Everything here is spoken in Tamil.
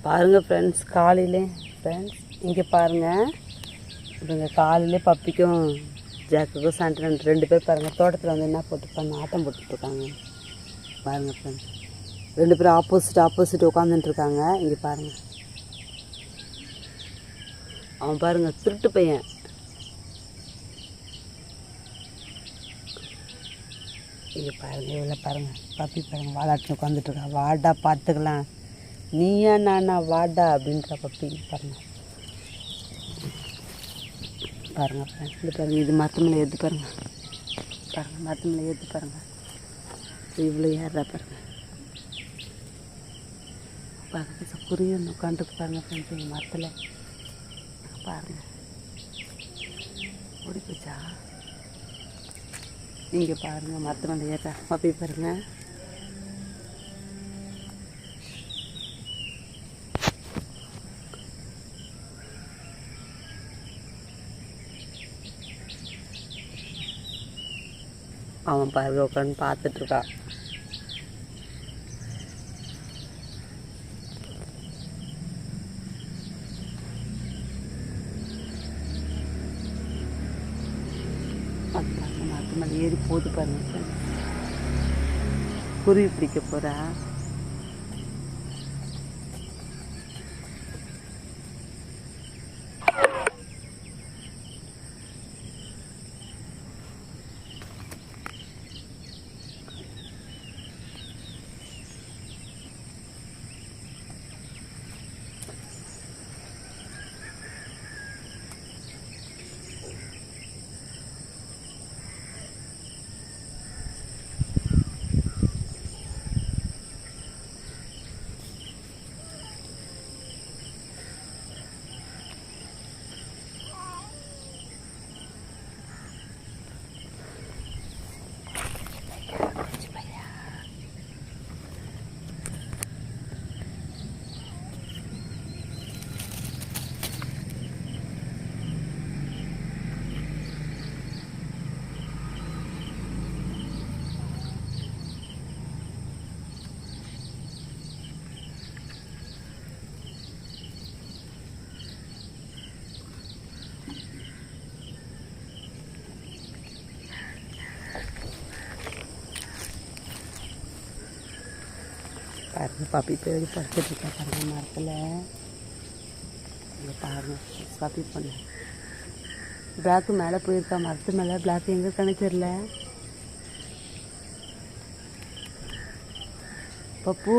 பாருங்கள் ஃப்ரெண்ட்ஸ், காலையிலே ஃப்ரெண்ட்ஸ் இங்கே பாருங்கள், இவங்க காலையிலே பப்பிக்கும் ஜாக்குக்கும் சண்டை ரெண்டு பேர் பாருங்கள். தோட்டத்தில் வந்து என்ன போட்டுருப்பாங்க, ஆட்டம் போட்டுட்ருக்காங்க பாருங்கள் ஃப்ரெண்ட்ஸ். ரெண்டு பேரும் ஆப்போசிட் உட்காந்துட்டுருக்காங்க. இங்கே பாருங்கள், அவன் பாருங்கள் திருட்டு பையன். இங்கே பாருங்கள், இவ்வளோ பாருங்கள் பப்பி பாருங்கள் வாலாட்டு உட்காந்துட்ருக்கான். வாடா பார்த்துக்கலாம், நீயா நானா வாடா அப்படின்ற பப்பி பாருங்கள். பாருங்கள் ஃப்ரெண்ட்ஸ், இது பாருங்கள், இது மரத்து மேலே ஏற்று பாருங்கள். பாருங்கள் மரத்து மேலே ஏற்று பாருங்கள், இவ்வளோ ஏறா பாருங்கள். பாருங்கள் புரியும் உட்காந்துருக்கு பாருங்கள் ஃப்ரெண்ட்ஸ். எங்கள் மரத்தில் பாருங்கள் ஓடி போச்சா. இங்கே பாருங்கள் மரத்து மேலே ஏறா பப்பி பாருங்கள். அவன் பாருங்க உட்காந்து பார்த்துட்ருக்கான். அது பாருங்க மரத்து மேலே ஏறி போது பாருங்க. குருவி பிடிக்க போகிறா. பாருங்கள் பப்பி பேர் படுத்துட்ருக்கா பாருங்கள் மரத்தில். இங்கே பாருங்கள் பப்பி பண்ண பிளாக்கு மேலே போயிருக்கா மரத்து மேலே. பிளாக் எங்கே இருக்கானே தெரில. பப்பு